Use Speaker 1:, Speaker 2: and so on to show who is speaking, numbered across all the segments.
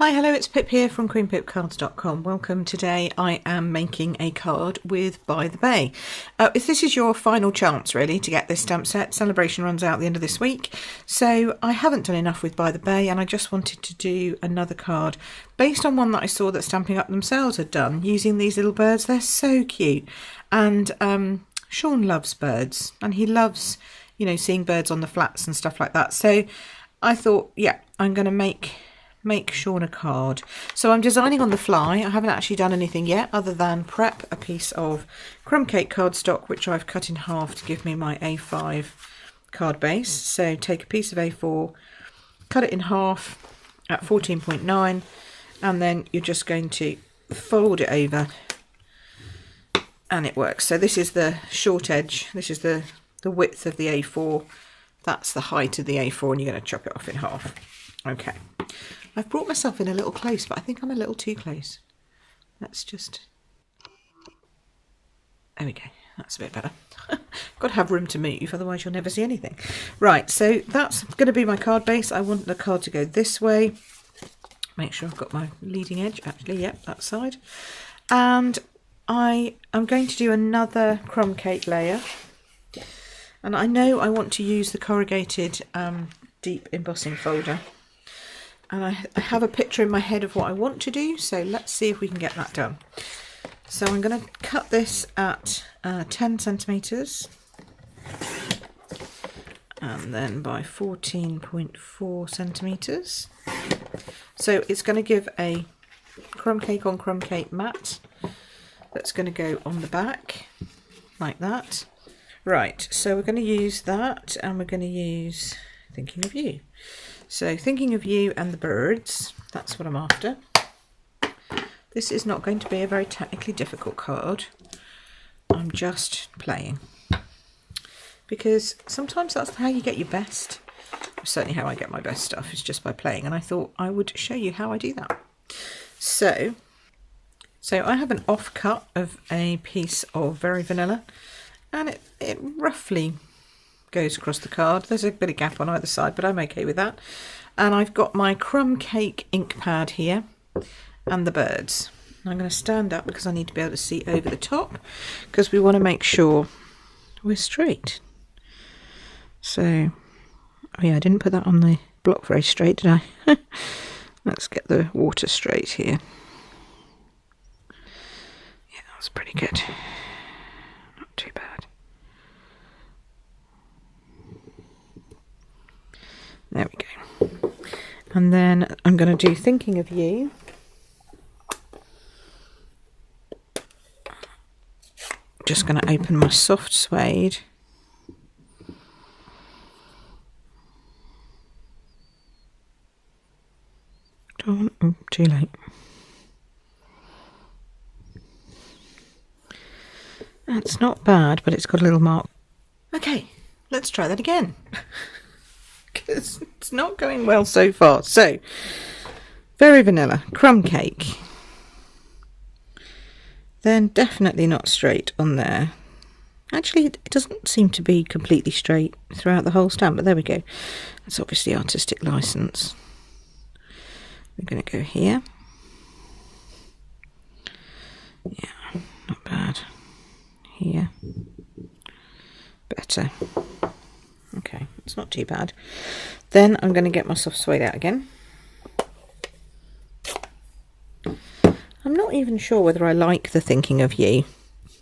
Speaker 1: Hi, hello, it's Pip here from queenpipcards.com. Welcome. Today I am making a card with By the Bay. If this is your final chance really to get this stamp set, celebration runs out at the end of this week. So I haven't done enough with By the Bay and I just wanted to do another card based on one that I saw that Stampin' Up themselves had done using these little birds. They're so cute. And Sean loves birds and he loves, you know, seeing birds on the flats and stuff like that. So I thought, yeah, I'm going to make Sean a card. So I'm designing on the fly. I haven't actually done anything yet other than prep a piece of crumb cake cardstock which I've cut in half to give me my A5 card base. So take a piece of A4, cut it in half at 14.9 and then you're just going to fold it over and it works. So this is the short edge, this is the width of the A4, that's the height of the A4 and you're going to chop it off in half. Okay. I've brought myself in a little close, but I think I'm a little too close. Let's just... There we go. That's a bit better. Got to have room to move, otherwise you'll never see anything. Right, so that's going to be my card base. I want the card to go this way. Make sure I've got my leading edge. Actually, yep, that side. And I am going to do another crumb cake layer. And I know I want to use the corrugated deep embossing folder. And I have a picture in my head of what I want to do, so let's see if we can get that done. So I'm going to cut this at 10 centimetres and then by 14.4 centimetres. So it's going to give a crumb cake on crumb cake mat that's going to go on the back like that. Right, so we're going to use that and we're going to use Thinking of You. So Thinking of You and the birds, that's what I'm after. This is not going to be a very technically difficult card. I'm just playing. Because sometimes that's how you get your best. Certainly how I get my best stuff is just by playing. And I thought I would show you how I do that. So I have an offcut of a piece of Very Vanilla. And it roughly goes across the card. There's a bit of gap on either side, but I'm okay with that. And I've got my crumb cake ink pad here and the birds. I'm going to stand up because I need to be able to see over the top because we want to make sure we're straight. So, oh yeah, I didn't put that on the block very straight, did I? Let's get the water straight here. Yeah, that's pretty good. Not too bad. There we go. And then I'm going to do Thinking of You. Just going to open my soft suede. Oh, too late. That's not bad, but it's got a little mark. Okay, let's try that again. Because it's not going well so far. So, Very Vanilla, crumb cake. Then definitely not straight on there. Actually, it doesn't seem to be completely straight throughout the whole stamp, but there we go. That's obviously artistic license. We're going to go here. Yeah, not bad. Here. Better. Okay, it's not too bad. Then I'm going to get my soft suede out again. I'm not even sure whether I like the Thinking of You.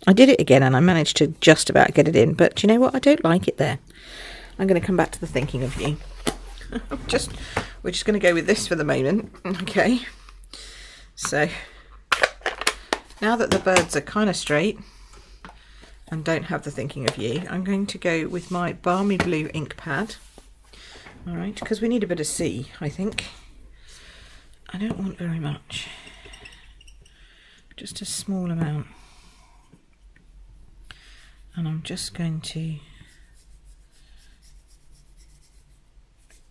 Speaker 1: I did it again and I managed to just about get it in, but do you know what? I don't like it there. I'm going to come back to the Thinking of You. We're just going to go with this for the moment. Okay. So, now that the birds are kind of straight and don't have the Thinking of You, I'm going to go with my Balmy Blue ink pad. Alright, because we need a bit of sea, I think. I don't want very much. Just a small amount. And I'm just going to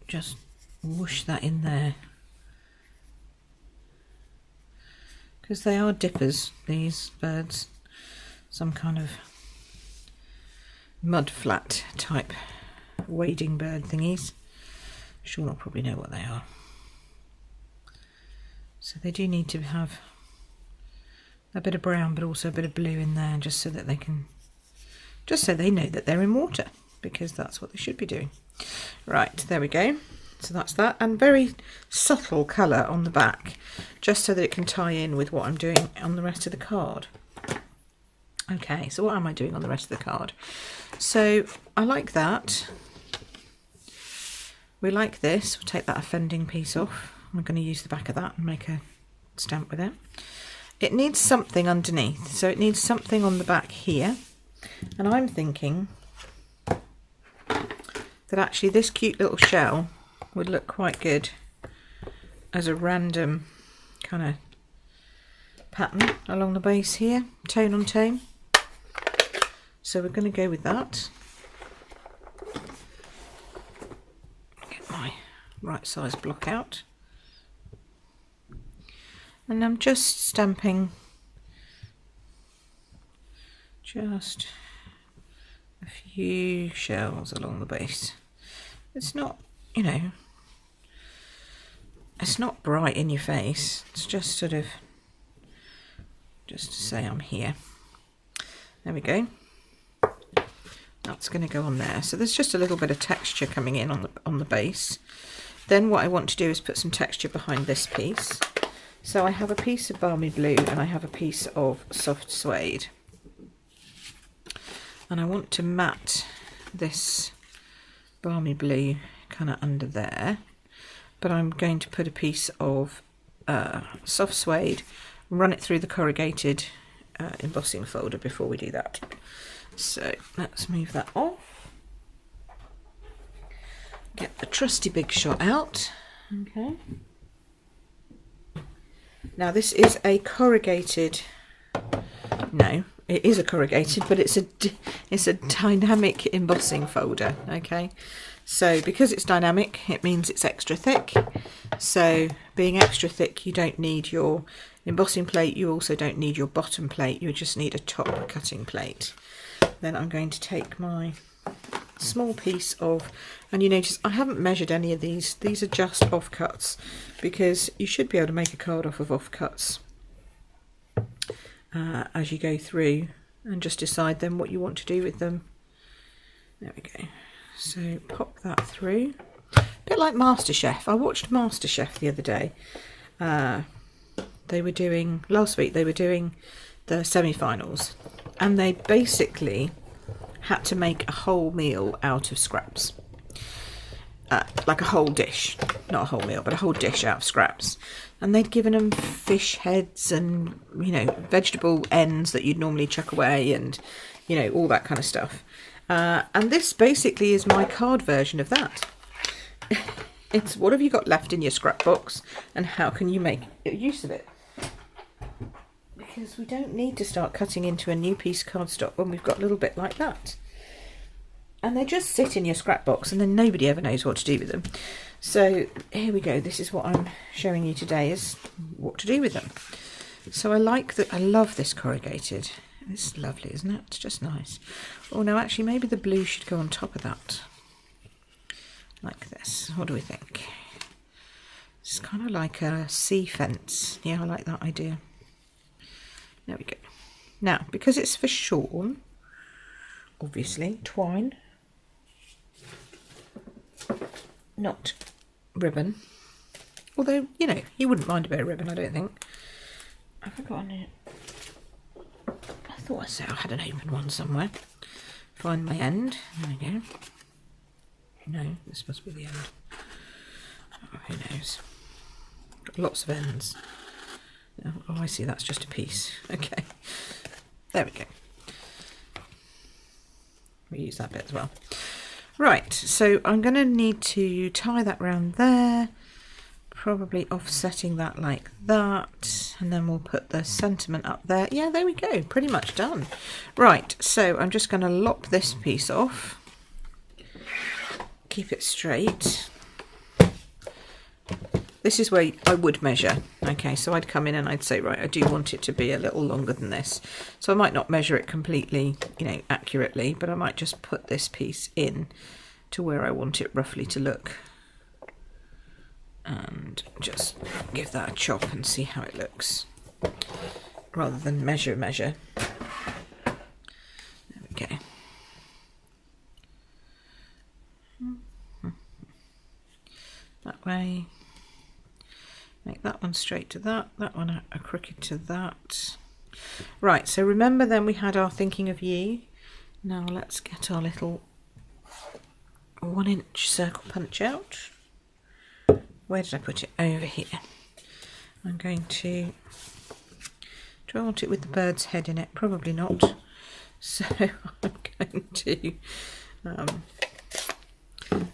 Speaker 1: just whoosh that in there. Because they are dippers, these birds. Some kind of mud flat type wading bird thingies. Sean will probably know what they are. So they do need to have a bit of brown but also a bit of blue in there, just so that they can, just so they know that they're in water, because that's what they should be doing. Right, there we go. So that's that, and very subtle colour on the back, just so that it can tie in with what I'm doing on the rest of the card. Okay, so what am I doing on the rest of the card? So I like that. We like this. We'll take that offending piece off. I'm going to use the back of that and make a stamp with it. It needs something underneath, so it needs something on the back here. And I'm thinking that actually this cute little shell would look quite good as a random kind of pattern along the base here, tone on tone. So we're going to go with that. Get my right size block out. And I'm just stamping just a few shells along the base. It's not, you know, it's not bright in your face. It's just sort of, just to say I'm here. There we go. That's going to go on there. So there's just a little bit of texture coming in on the base. Then what I want to do is put some texture behind this piece. So I have a piece of balmy blue and I have a piece of soft suede. And I want to mat this balmy blue kind of under there. But I'm going to put a piece of soft suede, run it through the corrugated embossing folder before we do that. So let's move that off. Get the trusty Big Shot out. Okay. Now this is a corrugated, no, it is a corrugated, but it's a dynamic embossing folder. Okay. So because it's dynamic, it means it's extra thick. So being extra thick, you don't need your embossing plate. You also don't need your bottom plate. You just need a top cutting plate. Then I'm going to take my small piece of, and you notice I haven't measured any of these. These are just offcuts, because you should be able to make a card off of offcuts as you go through, and just decide then what you want to do with them. There we go. So pop that through. A bit like MasterChef. I watched MasterChef the other day. They were doing, last week they were doing the semi-finals, and they basically had to make a whole meal out of scraps. Like a whole dish. Not a whole meal, but a whole dish out of scraps. And they'd given them fish heads and, you know, vegetable ends that you'd normally chuck away and, you know, all that kind of stuff. And this basically is my card version of that. It's what have you got left in your scrap box and how can you make use of it? Because we don't need to start cutting into a new piece of cardstock when we've got a little bit like that. And they just sit in your scrap box and then nobody ever knows what to do with them. So here we go. This is what I'm showing you today, is what to do with them. So I like that. I love this corrugated. It's lovely, isn't it? It's just nice. Oh no, actually maybe the blue should go on top of that. Like this. What do we think? It's kind of like a sea fence. Yeah, I like that idea. There we go. Now, because it's for Sean, obviously, twine, not ribbon. Although, you know, he wouldn't mind a bit of ribbon, I don't think. Have I got it? I thought I said I had an open one somewhere. Find my end. There we go. No, this must be the end. Oh, who knows? Got lots of ends. Oh, I see, that's just a piece. Okay. There we go. We use that bit as well. Right, so I'm going to need to tie that round there, probably offsetting that like that, and then we'll put the sentiment up there. Yeah, there we go, pretty much done. Right, so I'm just going to lop this piece off, keep it straight. This is where I would measure. Okay, so I'd come in and I'd say, right, I do want it to be a little longer than this. So I might not measure it completely, you know, accurately, but I might just put this piece in to where I want it roughly to look. and just give that a chop and see how it looks, rather than measure. There we go. That way. Make that one straight to that one a crooked to that. Right, so remember then we had our thinking of you. Now let's get our little 1-inch circle punch out. Where did I put it? Over here. I'm going to... Do I want it with the bird's head in it? Probably not. So I'm going to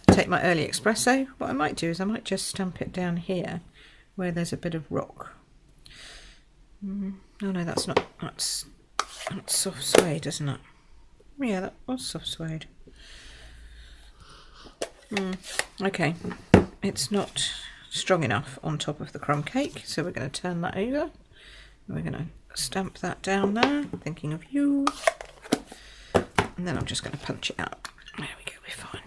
Speaker 1: take my early espresso. What I might do is I might just stamp it down here where there's a bit of rock. Oh no, that's not, that's soft suede, isn't it? Yeah, that was soft suede. Okay, it's not strong enough on top of the crumb cake, so we're going to turn that over. We're going to stamp that down there, thinking of you. And then I'm just going to punch it out. There we go, we're fine.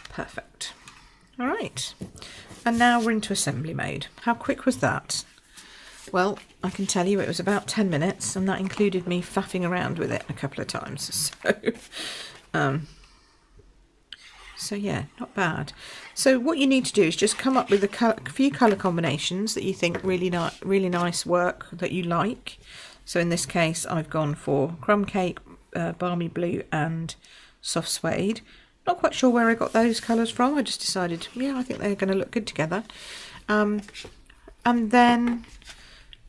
Speaker 1: Perfect. All right, and now we're into assembly mode. How quick was that? Well, I can tell you it was about 10 minutes, and that included me faffing around with it a couple of times. So yeah, not bad. So what you need to do is just come up with a few colour combinations that you think really nice work that you like. So in this case, I've gone for crumb cake, balmy blue, and soft suede. Not quite sure where I got those colours from. I just decided, yeah, I think they're going to look good together. And then,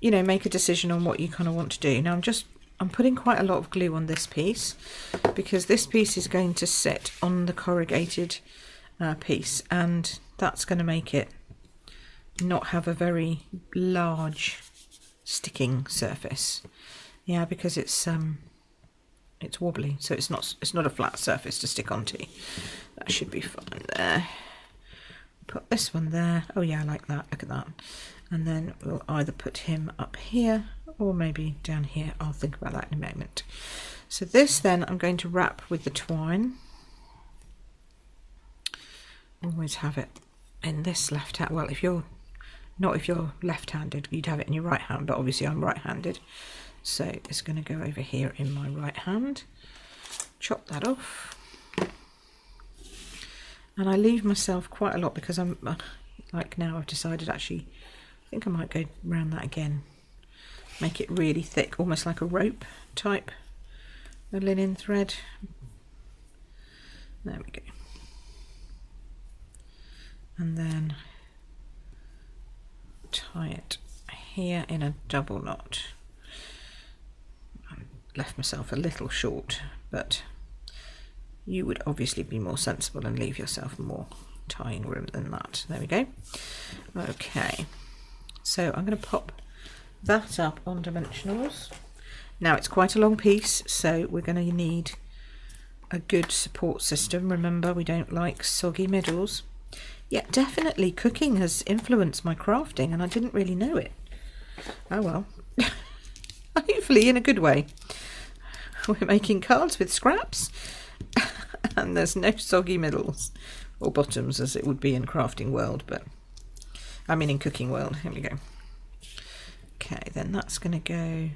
Speaker 1: you know, make a decision on what you kind of want to do. Now I'm putting quite a lot of glue on this piece because this piece is going to sit on the corrugated piece, and that's going to make it not have a very large sticking surface. Yeah, because it's wobbly, so it's not a flat surface to stick onto. That should be fine there. Put this one there. Oh yeah, I like that. Look at that. And then we'll either put him up here or maybe down here. I'll think about that in a moment. So this then I'm going to wrap with the twine. Always have it in this left hand. Well, if you're left-handed, you'd have it in your right hand, but obviously I'm right-handed. So it's going to go over here in my right hand. Chop that off. And I leave myself quite a lot because I'm, like now I've decided actually, I think I might go around that again. Make it really thick, almost like a rope type of linen thread. There we go. And then tie it here in a double knot. I left myself a little short, but you would obviously be more sensible and leave yourself more tying room than that. There we go. Okay, so I'm going to pop that up on dimensionals. Now it's quite a long piece, so we're going to need a good support system. Remember, we don't like soggy middles. Yet definitely cooking has influenced my crafting and I didn't really know it. Oh well. Hopefully in a good way. We're making cards with scraps and there's no soggy middles or bottoms as it would be in crafting world, but I mean in cooking world. Here we go. Okay, then that's going to go,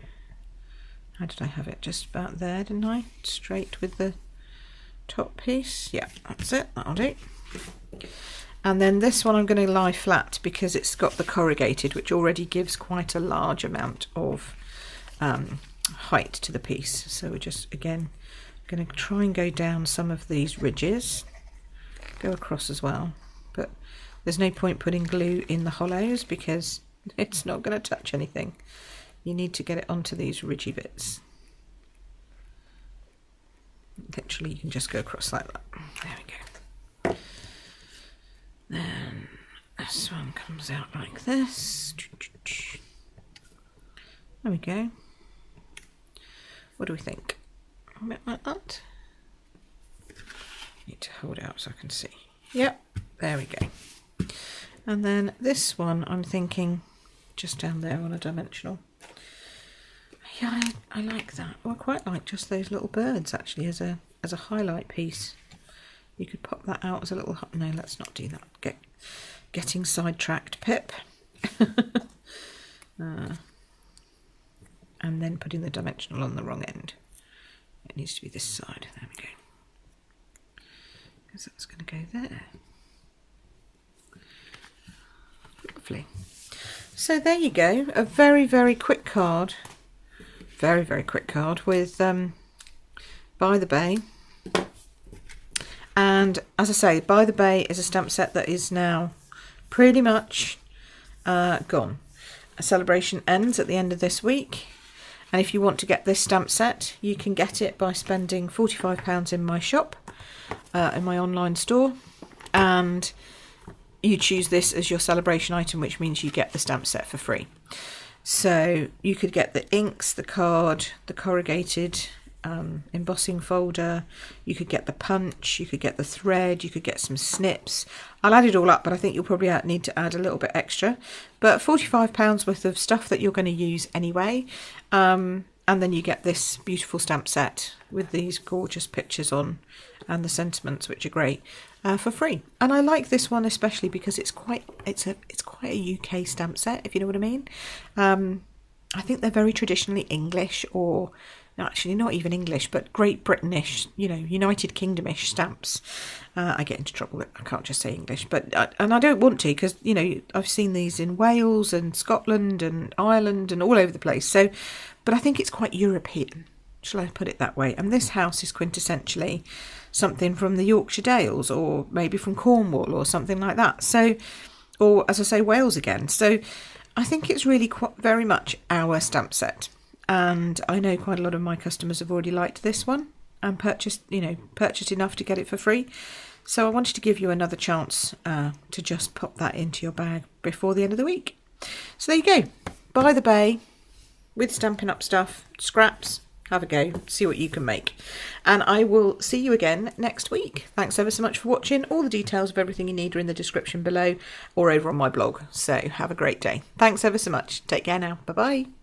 Speaker 1: how did I have it? Just about there, didn't I? Straight with the top piece. Yeah, that's it. That'll do. And then this one I'm going to lie flat because it's got the corrugated, which already gives quite a large amount of height to the piece. So we're just, again, going to try and go down some of these ridges, go across as well. But there's no point putting glue in the hollows because it's not going to touch anything. You need to get it onto these ridgy bits. Literally, you can just go across like that. There we go. Then this one comes out like this. There we go. What do we think? A bit like that. Need to hold it up so I can see. Yep, there we go. And then this one I'm thinking just down there on a dimensional. Yeah, I like that. Well, I quite like just those little birds actually as a as a highlight piece. You could pop that out as a little, no, let's not do that. Getting sidetracked, Pip. And then putting the dimensional on the wrong end. It needs to be this side. There we go. Because that's going to go there. Lovely. So there you go. A very, very quick card. Very, very quick card with By the Bay. And as I say, By the Bay is a stamp set that is now pretty much gone. A celebration ends at the end of this week. And if you want to get this stamp set, you can get it by spending £45 in my shop, in my online store. And you choose this as your celebration item, which means you get the stamp set for free. So you could get the inks, the card, the corrugated embossing folder, you could get the punch, you could get the thread, you could get some snips. I'll add it all up, but I think you'll probably need to add a little bit extra. But £45 worth of stuff that you're going to use anyway. And then you get this beautiful stamp set with these gorgeous pictures on and the sentiments, which are great, for free. And I like this one especially because it's quite a UK stamp set, if you know what I mean. I think they're very traditionally English, or actually not even English, but Great British, you know, United Kingdomish stamps. I get into trouble. I can't just say English, and I don't want to, because, you know, I've seen these in Wales and Scotland and Ireland and all over the place. So, but I think it's quite European. Shall I put it that way? And this house is quintessentially something from the Yorkshire Dales, or maybe from Cornwall or something like that. So, or as I say, Wales again. So I think it's really very much our stamp set. And I know quite a lot of my customers have already liked this one and purchased enough to get it for free. So I wanted to give you another chance to just pop that into your bag before the end of the week. So there you go. By the Bay with Stampin' Up stuff, scraps. Have a go, see what you can make. And I will see you again next week. Thanks ever so much for watching. All the details of everything you need are in the description below or over on my blog. So have a great day. Thanks ever so much. Take care now. Bye-bye.